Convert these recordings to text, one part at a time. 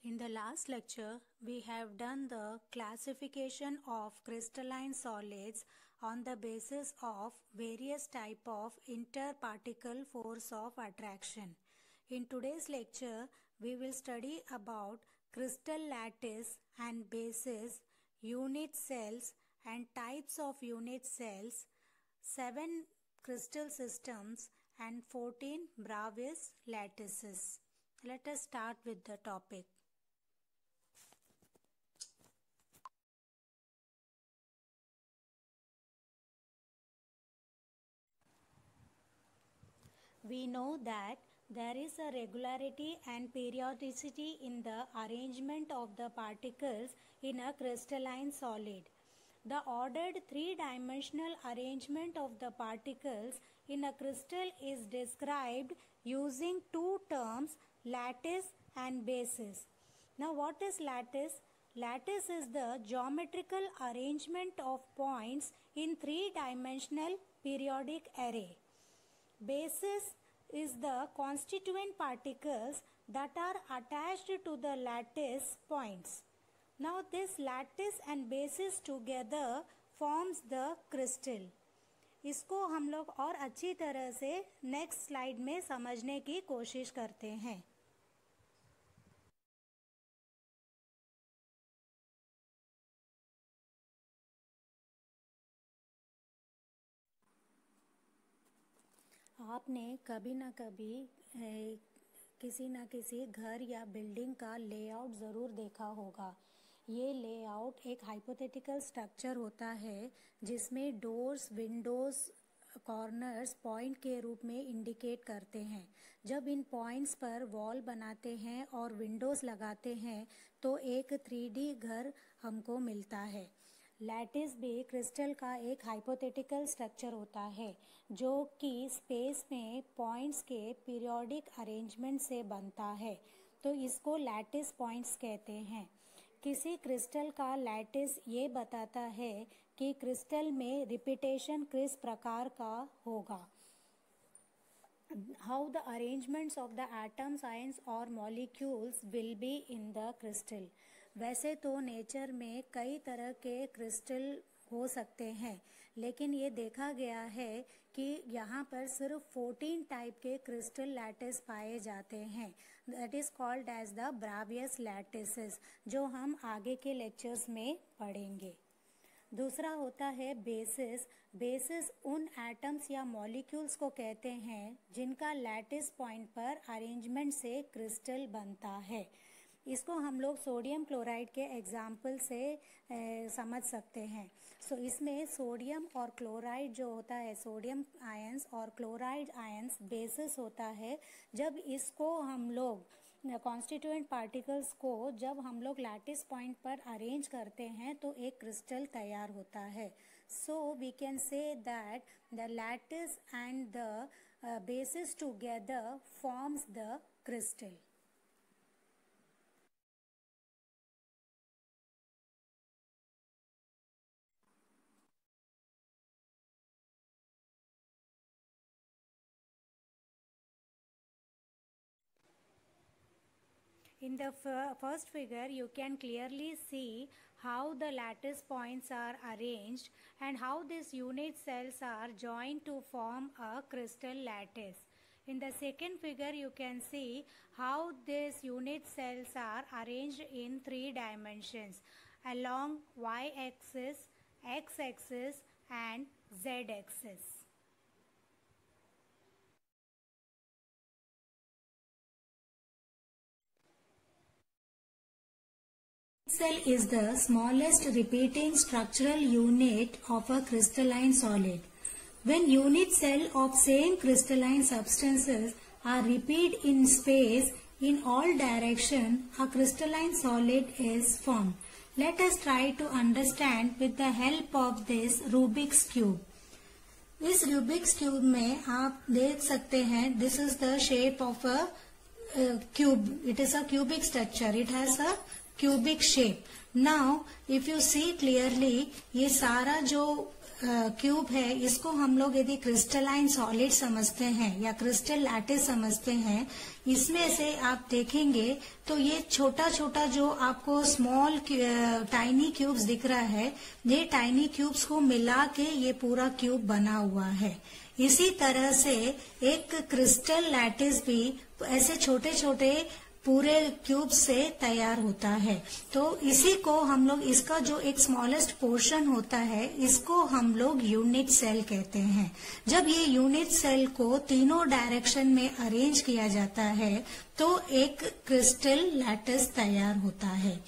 In the last lecture, we have done the classification of crystalline solids on the basis of various type of interparticle force of attraction. In today's lecture, we will study about crystal lattice and bases, unit cells and types of unit cells, 7 crystal systems and 14 Bravais lattices. Let us start with the topic. We know that there is a regularity and periodicity in the arrangement of the particles in a crystalline solid. The ordered three-dimensional arrangement of the particles in a crystal is described using two terms, lattice and basis. Now, what is lattice? Lattice is the geometrical arrangement of points in three-dimensional periodic array. Basis is the constituent particles that are attached to the lattice points. Now this lattice and basis together forms the crystal. इसको हम लोग और अच्छी तरह से next slide में समझने की कोशिश करते हैं. आपने कभी ना कभी किसी ना किसी घर या बिल्डिंग का लेआउट ज़रूर देखा होगा. ये लेआउट एक हाइपोथेटिकल स्ट्रक्चर होता है जिसमें डोर्स, विंडोज़, कॉर्नर्स पॉइंट के रूप में इंडिकेट करते हैं. जब इन पॉइंट्स पर वॉल बनाते हैं और विंडोज़ लगाते हैं तो एक 3D घर हमको मिलता है. लैटिस भी क्रिस्टल का एक हाइपोथेटिकल स्ट्रक्चर होता है जो कि स्पेस में पॉइंट्स के पीरियोडिक अरेंजमेंट से बनता है, तो इसको लैटिस पॉइंट्स कहते हैं. किसी क्रिस्टल का लैटिस ये बताता है कि क्रिस्टल में रिपीटेशन किस प्रकार का होगा. How the arrangements of the atoms, ions और molecules will be in the crystal. वैसे तो नेचर में कई तरह के क्रिस्टल हो सकते हैं, लेकिन ये देखा गया है कि यहाँ पर सिर्फ 14 टाइप के क्रिस्टल लैटिस पाए जाते हैं. That is called as the Bravais lattices, जो हम आगे के लेक्चर्स में पढ़ेंगे. दूसरा होता है बेसिस. बेसिस उन एटम्स या मॉलिक्यूल्स को कहते हैं जिनका लैटिस पॉइंट पर अरेंजमेंट से क्रिस्टल बनता है. इसको हम लोग सोडियम क्लोराइड के एग्जाम्पल से समझ सकते हैं. सो इसमें सोडियम और क्लोराइड जो होता है, सोडियम आयंस और क्लोराइड आयंस बेसिस होता है. जब इसको हम लोग कॉन्स्टिट्यूएंट पार्टिकल्स को जब हम लोग लैटिस पॉइंट पर अरेंज करते हैं तो एक क्रिस्टल तैयार होता है. So we can say that the lattice and the basis together forms the crystal. In the first figure, you can clearly see how the lattice points are arranged and how these unit cells are joined to form a crystal lattice. In the second figure, you can see how these unit cells are arranged in 3 dimensions along y-axis, x-axis and z-axis. Cell is the smallest repeating structural unit of a crystalline solid. When unit cell of same crystalline substances are repeated in space in all direction, a crystalline solid is formed. Let us try to understand with the help of this Rubik's cube. इस Rubik's cube में आप देख सकते हैं, this is the shape of a cube. It is a cubic structure. It has a cubic shape. Now, if you see clearly, ये सारा जो cube है इसको हम लोग यदि क्रिस्टलाइन सॉलिड समझते हैं या क्रिस्टल लैटिस समझते हैं, इसमें से आप देखेंगे तो ये छोटा छोटा जो आपको स्मॉल टाइनी क्यूब्स दिख रहा है, ये टाइनी क्यूब्स को मिला के ये पूरा क्यूब बना हुआ है। इसी तरह से एक क्रिस्टल लैटिस भी ऐसे छोटे छोटे पूरे क्यूब से तैयार होता है। तो इसी को हम लोग, इसका जो एक स्मॉलेस्ट पोर्शन होता है, इसको हम लोग यूनिट सेल कहते हैं। जब ये यूनिट सेल को तीनों डायरेक्शन में अरेंज किया जाता है तो एक क्रिस्टल लैटिस तैयार होता है।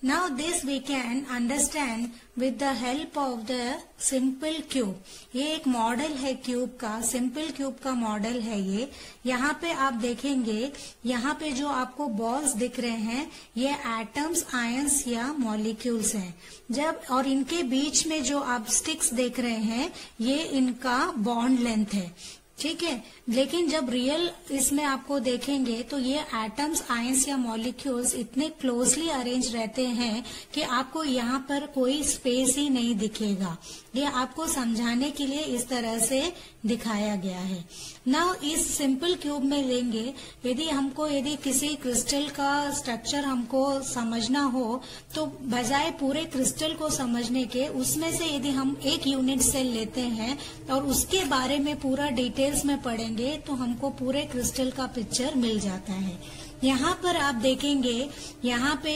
Now this we can understand with the help of the simple cube। ये एक मॉडल है क्यूब का, सिंपल क्यूब का मॉडल है ये। यहाँ पे आप देखेंगे, यहाँ पे जो आपको बॉल्स दिख रहे हैं ये एटम्स, आयंस या मॉलिक्यूल्स हैं। जब और इनके बीच में जो आप स्टिक्स देख रहे हैं ये इनका बॉन्ड लेंथ है, ठीक है। लेकिन जब रियल इसमें आपको देखेंगे तो ये एटम्स, आयंस या मॉलिक्यूल्स इतने क्लोजली अरेंज रहते हैं कि आपको यहाँ पर कोई स्पेस ही नहीं दिखेगा। ये आपको समझाने के लिए इस तरह से दिखाया गया है। नाउ इस सिंपल क्यूब में लेंगे, यदि किसी क्रिस्टल का स्ट्रक्चर हमको समझना हो तो बजाय पूरे क्रिस्टल को समझने के उसमें से यदि हम एक यूनिट सेल लेते हैं और उसके बारे में पूरा डिटेल्स में पढ़ेंगे तो हमको पूरे क्रिस्टल का पिक्चर मिल जाता है। यहाँ पर आप देखेंगे, यहाँ पे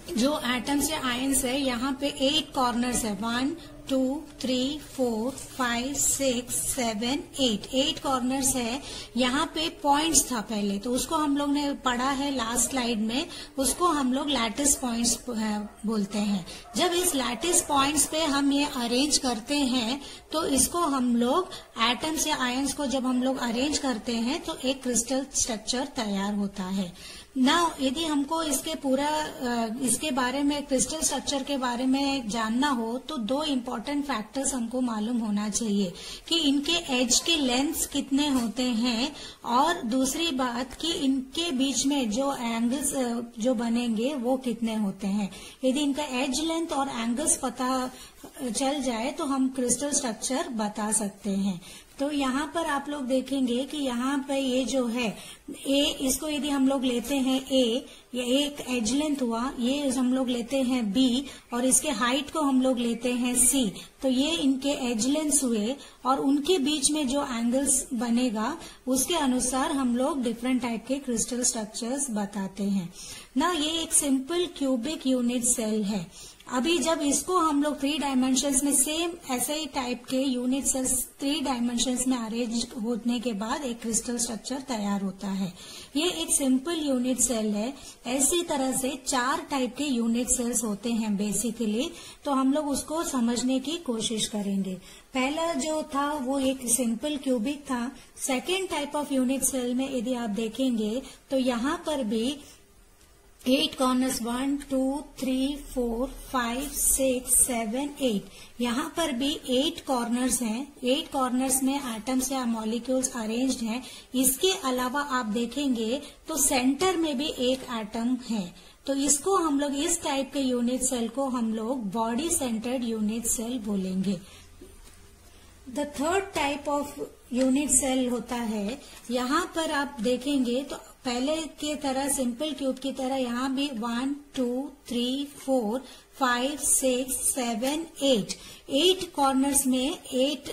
जो एटम्स या आयंस है यहाँ पे 8 कॉर्नर्स है। 1 2 3 4 5 6 7 8 कॉर्नर्स है। यहाँ पे पॉइंट्स था पहले, तो उसको हम लोग ने पढ़ा है लास्ट स्लाइड में, उसको हम लोग लैटिस पॉइंट्स बोलते हैं। जब इस लैटिस पॉइंट्स पे हम ये अरेंज करते हैं तो इसको हम लोग एटम्स या आयंस को जब हम लोग अरेंज करते हैं तो एक क्रिस्टल स्ट्रक्चर तैयार होता है। नाउ यदि हमको इसके बारे में, क्रिस्टल स्ट्रक्चर के बारे में जानना हो तो 2 इम्पोर्टेंट फैक्टर्स हमको मालूम होना चाहिए कि इनके एज के लेंथ्स कितने होते हैं, और दूसरी बात कि इनके बीच में जो एंगल्स जो बनेंगे वो कितने होते हैं। यदि इनका एज लेंथ और एंगल्स पता चल जाए तो हम क्रिस्टल स्ट्रक्चर बता सकते हैं। तो यहाँ पर आप लोग देखेंगे कि यहाँ पे ये जो है ए, इसको यदि हम लोग लेते हैं ए, या एक एज लेंथ हुआ, ये हम लोग लेते हैं बी, और इसके हाइट को हम लोग लेते हैं सी, तो ये इनके एज लेंथ हुए, और उनके बीच में जो एंगल्स बनेगा उसके अनुसार हम लोग डिफरेंट टाइप के क्रिस्टल स्ट्रक्चर्स बताते हैं ना। ये एक सिंपल क्यूबिक यूनिट सेल है। अभी जब इसको हम लोग 3 डायमेंशंस में सेम ऐसे ही टाइप के यूनिट सेल्स 3 डायमेंशंस में अरेंज होने के बाद एक क्रिस्टल स्ट्रक्चर तैयार होता है। ये एक सिंपल यूनिट सेल है। ऐसी तरह से 4 टाइप के यूनिट सेल्स होते हैं बेसिकली, तो हम लोग उसको समझने की कोशिश करेंगे। पहला जो था वो एक सिंपल क्यूबिक था। Second type of unit cell में यदि आप देखेंगे तो यहाँ पर भी 8 कॉर्नर्स 1 2 3 4 5 6 7 8, यहाँ पर भी 8 कॉर्नर्स हैं। 8 कॉर्नर्स में एटम्स या मॉलिक्यूल्स अरेंज्ड हैं। इसके अलावा आप देखेंगे तो सेंटर में भी एक एटम है, तो इसको हम लोग, इस टाइप के यूनिट सेल को हम लोग बॉडी सेंटर्ड यूनिट सेल बोलेंगे। The third type of unit cell होता है, यहाँ पर आप देखेंगे तो पहले की तरह सिंपल क्यूब की तरह यहाँ भी 1 2 3 4 5 6 7 8 कॉर्नर्स में 8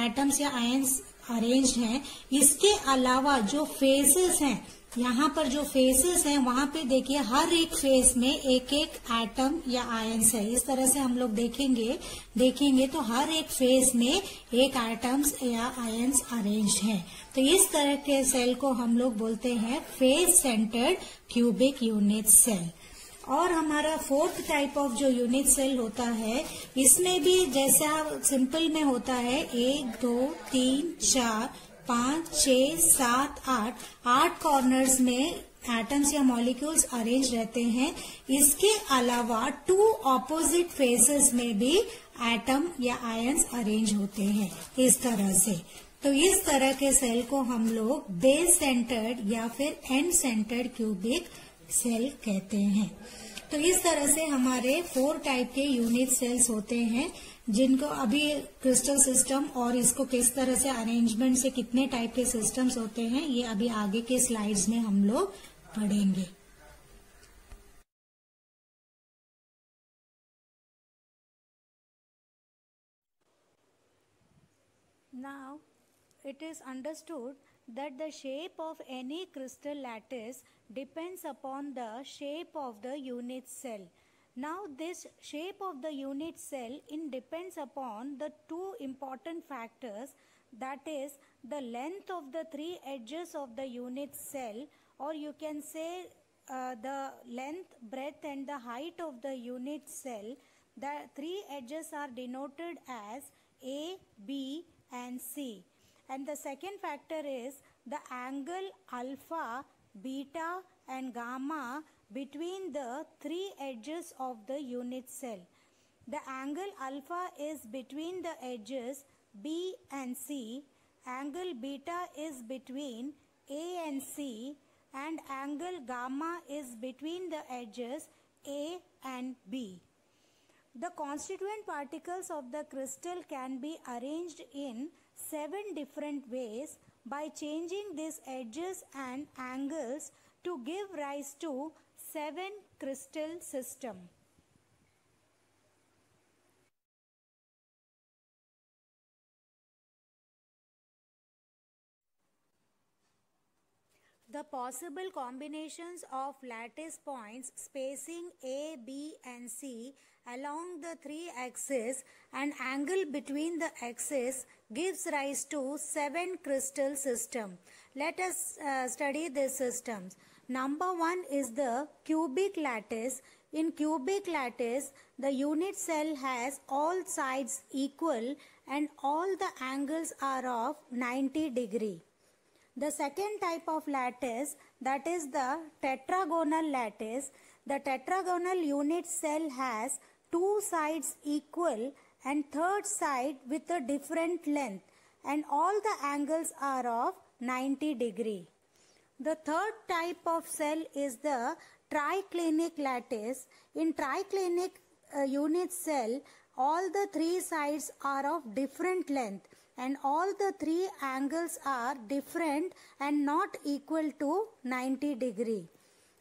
एटम्स या आयंस अरेंज हैं। इसके अलावा जो फेसेस हैं, यहाँ पर जो फेसेस हैं वहां पे देखिए हर एक फेस में एक एक एटम या आयंस है। इस तरह से हम लोग देखेंगे तो हर एक फेस में एक एटम्स या आयंस अरेंज हैं। तो इस तरह के सेल को हम लोग बोलते हैं face centred cubic unit cell. और हमारा फोर्थ टाइप ऑफ जो यूनिट सेल होता है, इसमें भी जैसा सिंपल में होता है 1 2 3 4 5 6 7 8 कॉर्नर्स में एटम्स या मॉलिक्यूल्स अरेंज रहते हैं। इसके अलावा 2 ऑपोजिट फेसेस में भी एटम या आयंस अरेंज होते हैं इस तरह से। तो इस तरह के सेल को हम लोग बेस सेंटर्ड या फिर एंड सेंटर्ड क्यूबिक सेल कहते हैं। तो इस तरह से हमारे 4 टाइप के यूनिट सेल्स होते हैं, जिनको अभी क्रिस्टल सिस्टम और इसको किस तरह से अरेंजमेंट से कितने टाइप के सिस्टम्स होते हैं ये अभी आगे के स्लाइड्स में हम लोग पढ़ेंगे। Now, it is understood that the shape of any crystal lattice depends upon the shape of the unit cell. Now, this shape of the unit cell depends upon the 2 important factors, that is the length of the 3 edges of the unit cell, or you can say the length, breadth and the height of the unit cell. The 3 edges are denoted as A, B and C. And the second factor is the angle alpha, beta and gamma between the 3 edges of the unit cell. The angle alpha is between the edges B and C, angle beta is between A and C, and angle gamma is between the edges A and B. The constituent particles of the crystal can be arranged in 7 different ways by changing these edges and angles to give rise to 7 crystal system. The possible combinations of lattice points spacing A, B and C along the 3 axes and angle between the axes gives rise to 7 crystal system. Let us study these systems. Number 1 is the cubic lattice. In cubic lattice, the unit cell has all sides equal and all the angles are of 90 degree. The second type of lattice, that is the tetragonal lattice. The tetragonal unit cell has 2 sides equal and third side with a different length, and all the angles are of 90 degree. The third type of cell is the triclinic lattice. In triclinic unit cell, all the 3 sides are of different length and all the 3 angles are different and not equal to 90 degree.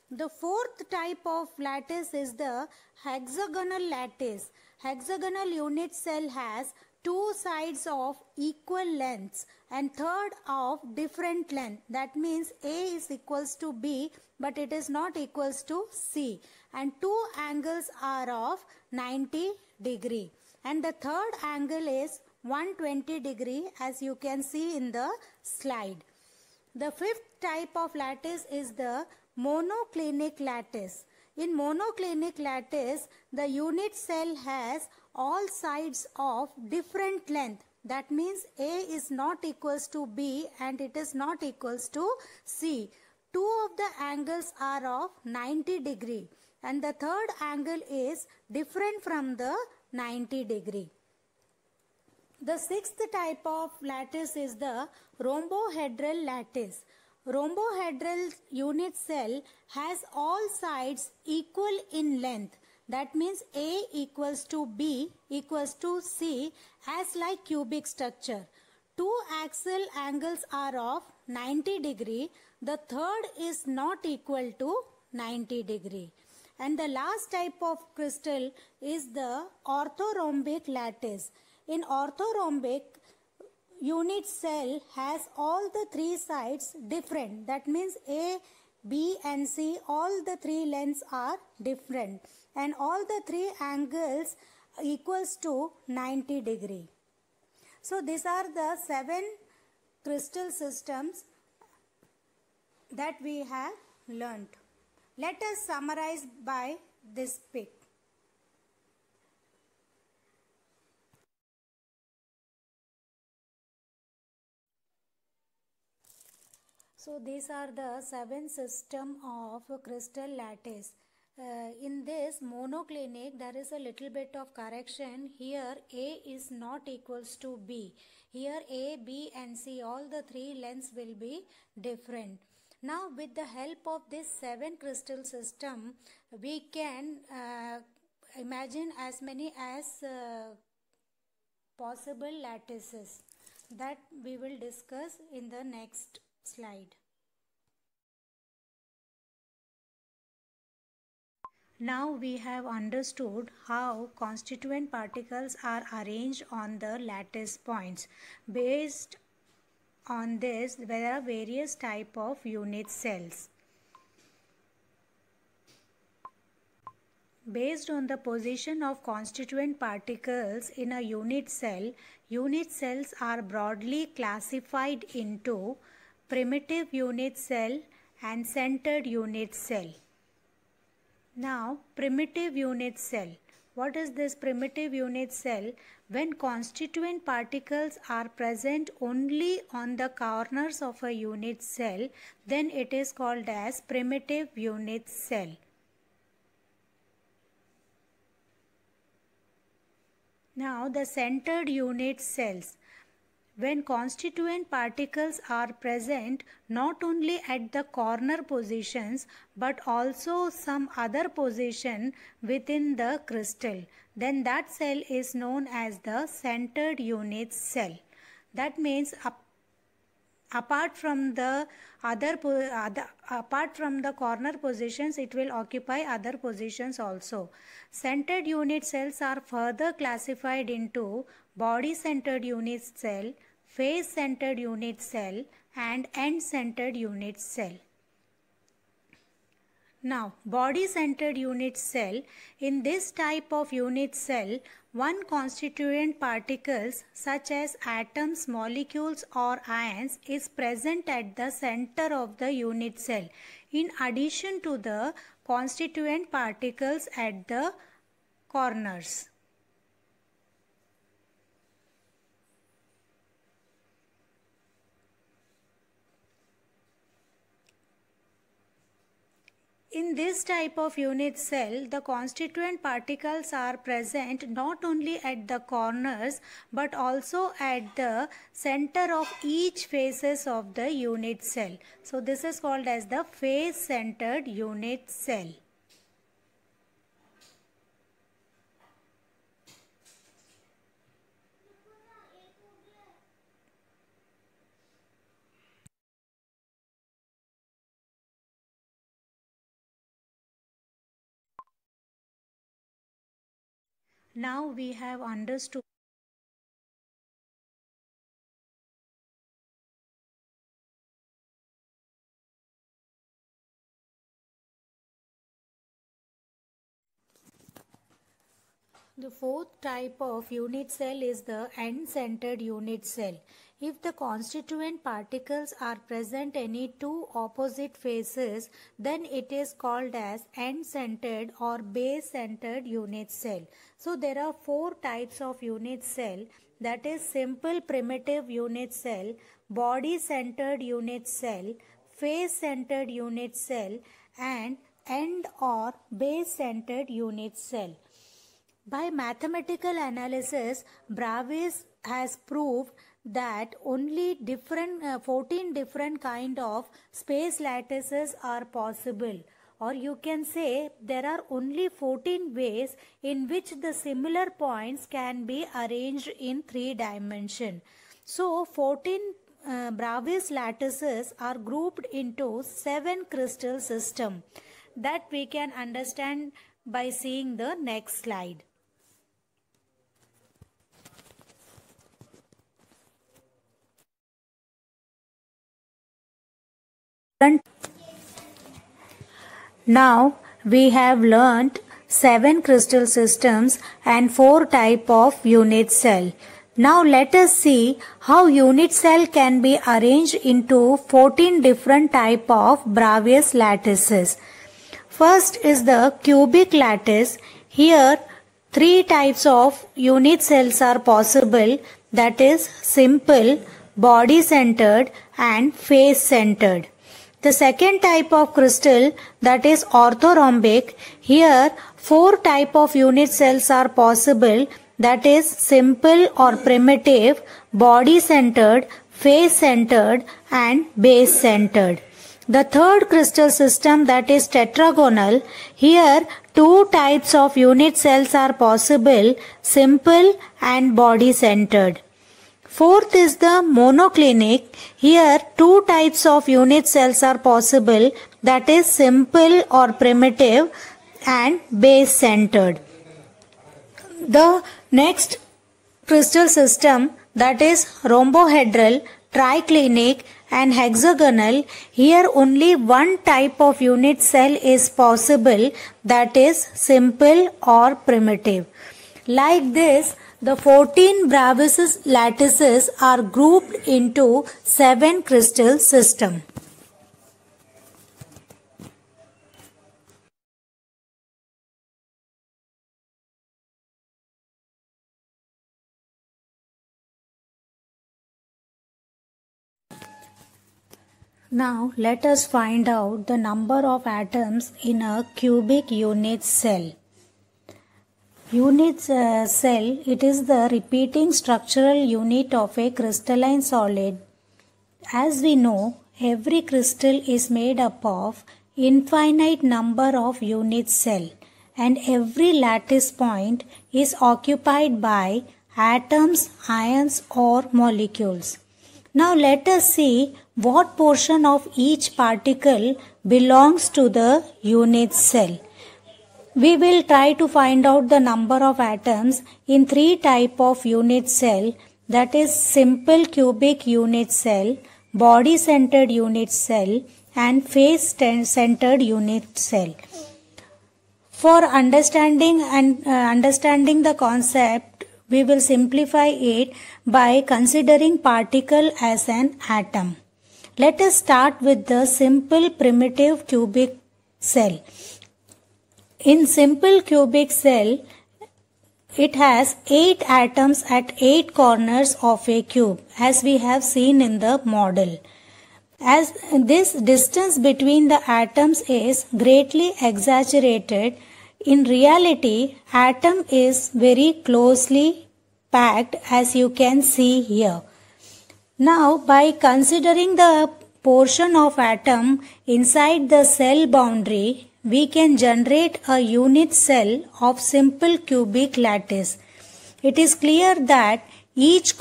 The fourth type of lattice is the hexagonal lattice. Hexagonal unit cell has 2 sides of equal lengths and third of different length. That means A is equals to B but it is not equals to C, and 2 angles are of 90 degree and the third angle is 120 degree, as you can see in the slide. The fifth type of lattice is the monoclinic lattice. In monoclinic lattice, the unit cell has all sides of different length. That means A is not equals to B and it is not equals to C. 2 of the angles are of 90 degree and the third angle is different from the 90 degree. The sixth type of lattice is the rhombohedral lattice. Rhombohedral unit cell has all sides equal in length. That means A equals to B equals to C, as like cubic structure. 2 axial angles are of 90 degree. The third is not equal to 90 degree. And the last type of crystal is the orthorhombic lattice. In orthorhombic, unit cell has all the 3 sides different. That means A, B and C, all the 3 lengths are different and all the 3 angles equals to 90 degree. So these are the 7 crystal systems that we have learnt. Let us summarize by this pic. So these are the 7 system of crystal lattice. In this monoclinic, there is a little bit of correction. Here A is not equals to B. Here A, B and C, all the 3 lengths will be different. Now with the help of this 7 crystal system, we can imagine as many as possible lattices that we will discuss in the next slide. Now we have understood how constituent particles are arranged on the lattice points. Based on this, there are various types of unit cells. Based on the position of constituent particles in a unit cells are broadly classified into primitive unit cell and centered unit cell. Now, primitive unit cell. What is this primitive unit cell? When constituent particles are present only on the corners of a unit cell, then it is called as primitive unit cell. Now, the centered unit cells. When constituent particles are present not only at the corner positions but also some other position within the crystal, then that cell is known as the centered unit cell. That means apart from the corner positions, it will occupy other positions also. Centered unit cells are further classified into body centered unit cell, face centered unit cell and end centered unit cell. Now, body centered unit cell. In this type of unit cell, one constituent particles such as atoms, molecules or ions is present at the center of the unit cell in addition to the constituent particles at the corners. In this type of unit cell, the constituent particles are present not only at the corners but also at the center of each faces of the unit cell. So this is called as the face-centered unit cell. Now we have understood the fourth type of unit cell is the end-centered unit cell. If the constituent particles are present any two opposite faces, then it is called as end-centered or base-centered unit cell. So there are four types of unit cell, that is simple primitive unit cell, body-centered unit cell, face-centered unit cell and end or base-centered unit cell. By mathematical analysis, Bravais has proved that only 14 different kind of space lattices are possible, or you can say there are only 14 ways in which the similar points can be arranged in 3 dimensions. So 14 Bravais lattices are grouped into 7 crystal system that we can understand by seeing the next slide. Now we have learnt 7 crystal systems and 4 type of unit cell. Now let us see how unit cell can be arranged into 14 different type of Bravais lattices. First is the cubic lattice. Here 3 types of unit cells are possible, that is simple, body centered and face centered. The second type of crystal, that is orthorhombic. Here 4 type of unit cells are possible, that is simple or primitive, body centered, face centered and base centered. The third crystal system, that is tetragonal. Here two types of unit cells are possible, simple and body centered. Fourth is the monoclinic. Here two types of unit cells are possible, that is simple or primitive and base centered. The next crystal system, that is rhombohedral, triclinic and hexagonal. Here only one type of unit cell is possible, that is simple or primitive. Like this, the 14 Bravais lattices are grouped into 7 crystal systems. Now let us find out the number of atoms in a cubic unit cell. Unit cell, it is the repeating structural unit of a crystalline solid. As we know, every crystal is made up of infinite number of unit cell, and every lattice point is occupied by atoms, ions or molecules. Now let us see what portion of each particle belongs to the unit cell. We will try to find out the number of atoms in 3 types of unit cell, that is simple cubic unit cell, body centered unit cell and face centered unit cell. For understanding the concept, we will simplify it by considering particle as an atom. Let us start with the simple primitive cubic cell. In simple cubic cell, it has 8 atoms at 8 corners of a cube, as we have seen in the model. As this distance between the atoms is greatly exaggerated, in reality, atom is very closely packed, as you can see here. Now, by considering the portion of atom inside the cell boundary, we can generate a unit cell of simple cubic lattice. It is clear that each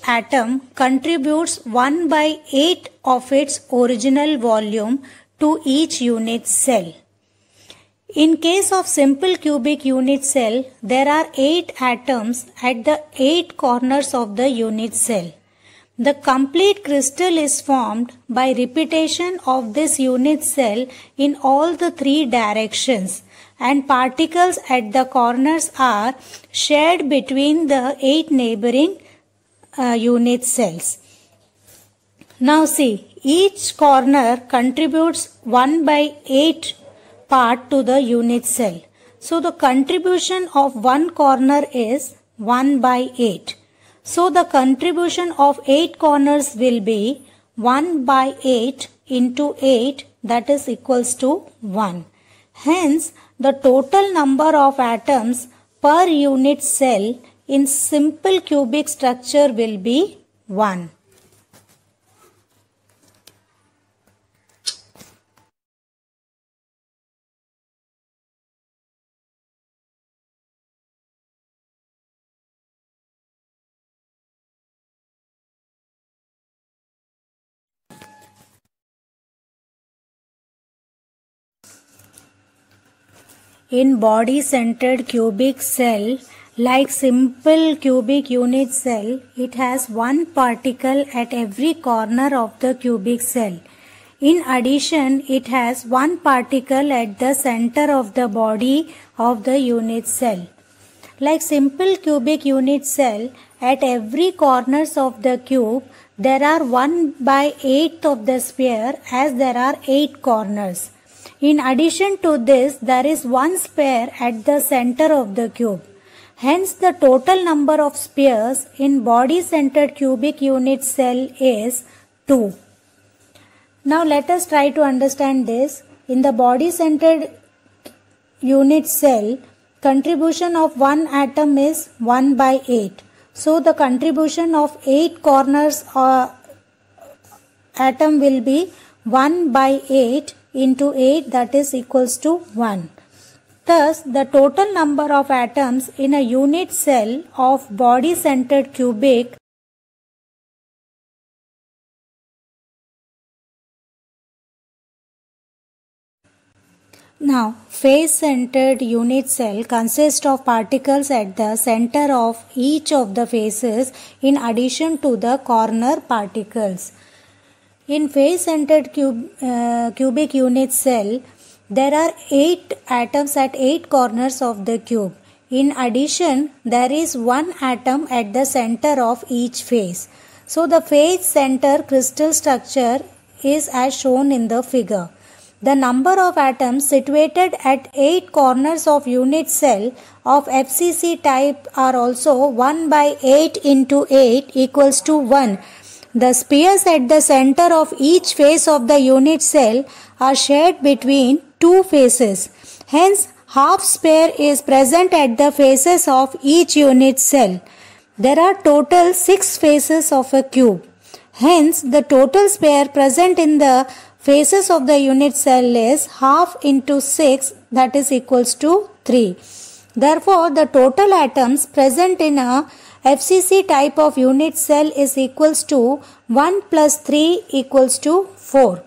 atom contributes 1/8 of its original volume to each unit cell. In case of simple cubic unit cell, there are 8 atoms at the 8 corners of the unit cell. The complete crystal is formed by repetition of this unit cell in all the 3 directions, and particles at the corners are shared between the 8 neighboring unit cells. Now see, each corner contributes 1/8 part to the unit cell. So the contribution of one corner is 1/8. So the contribution of 8 corners will be 1/8 into 8, that is equals to 1. Hence, the total number of atoms per unit cell in simple cubic structure will be 1. In body-centered cubic cell, like simple cubic unit cell, it has one particle at every corner of the cubic cell. In addition, it has one particle at the center of the body of the unit cell. Like simple cubic unit cell, at every corners of the cube, there are 1/8 of the sphere, as there are 8 corners. In addition to this, there is one sphere at the center of the cube. Hence, the total number of spheres in body-centered cubic unit cell is 2. Now, let us try to understand this. In the body-centered unit cell, contribution of one atom is 1/8. So, the contribution of 8 corners atom will be 1 by 8 into 8, that is equals to 1. Thus, the total number of atoms in a unit cell of body-centered cubic Now, face-centered unit cell consists of particles at the center of each of the faces in addition to the corner particles. In face-centered cubic unit cell, there are 8 atoms at 8 corners of the cube. In addition, there is one atom at the center of each face. So, the face center crystal structure is as shown in the figure. The number of atoms situated at 8 corners of unit cell of FCC type are also 1 by 8 into 8 equals to 1. The spheres at the center of each face of the unit cell are shared between two faces. Hence, half sphere is present at the faces of each unit cell. There are total 6 faces of a cube. Hence, the total sphere present in the faces of the unit cell is half into 6, that is equals to 3. Therefore, the total atoms present in a FCC type of unit cell is equals to 1 plus 3 equals to 4.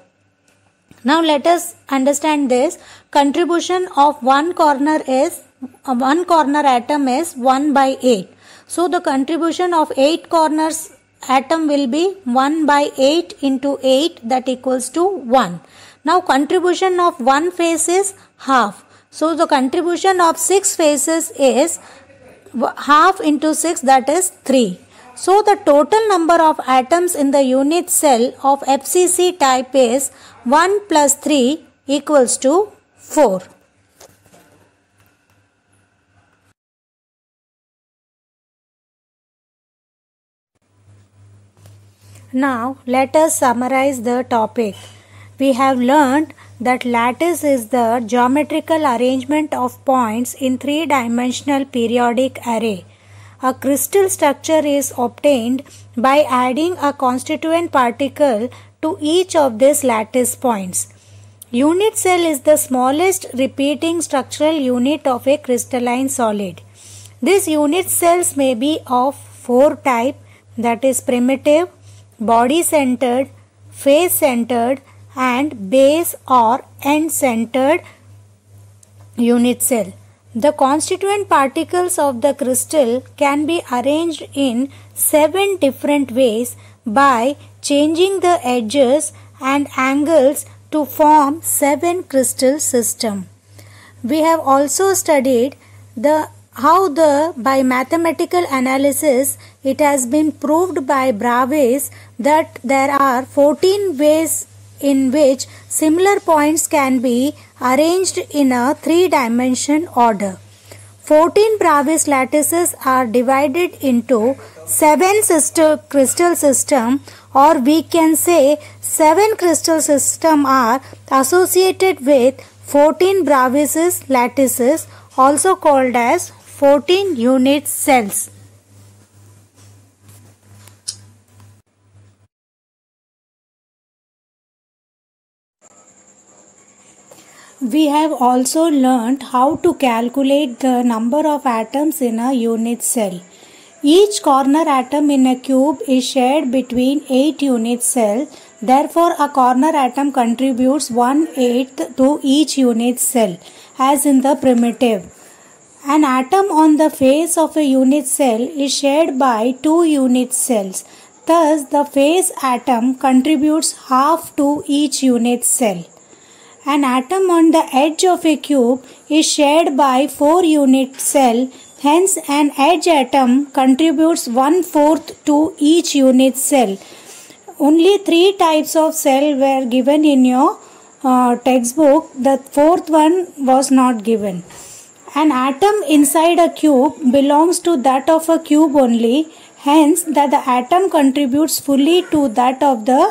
Now let us understand this. Contribution of one corner atom is 1 by 8. So the contribution of 8 corners atom will be 1 by 8 into 8, that equals to 1. Now contribution of one face is half. So the contribution of 6 faces is half into 6, that is 3. So the total number of atoms in the unit cell of FCC type is 1 plus 3 equals to 4. Now let us summarize the topic. We have learned that lattice is the geometrical arrangement of points in three-dimensional periodic array. A crystal structure is obtained by adding a constituent particle to each of these lattice points. Unit cell is the smallest repeating structural unit of a crystalline solid. These unit cells may be of 4 types, that is primitive, body-centered, face-centered and base or end-centered unit cell. The constituent particles of the crystal can be arranged in 7 different ways by changing the edges and angles to form 7 crystal system. We have also studied how by mathematical analysis it has been proved by Bravais that there are 14 ways in which similar points can be arranged in a 3-dimension order. 14 Bravais lattices are divided into 7 crystal system, or we can say 7 crystal system are associated with 14 Bravais lattices, also called as 14 unit cells. We have also learnt how to calculate the number of atoms in a unit cell. Each corner atom in a cube is shared between 8 unit cells. Therefore, a corner atom contributes 1/8 to each unit cell, as in the primitive. An atom on the face of a unit cell is shared by 2 unit cells. Thus, the face atom contributes half to each unit cell. An atom on the edge of a cube is shared by 4 unit cells. Hence, an edge atom contributes 1/4 to each unit cell. Only 3 types of cell were given in your textbook. The 4th one was not given. An atom inside a cube belongs to that of a cube only. Hence, that the atom contributes fully to that of the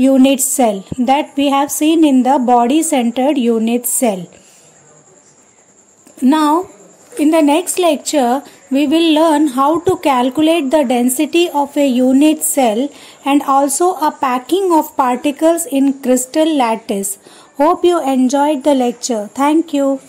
unit cell that we have seen in the body-centered unit cell. Now, In the next lecture, we will learn how to calculate the density of a unit cell and also a packing of particles in crystal lattice. Hope you enjoyed the lecture. Thank you.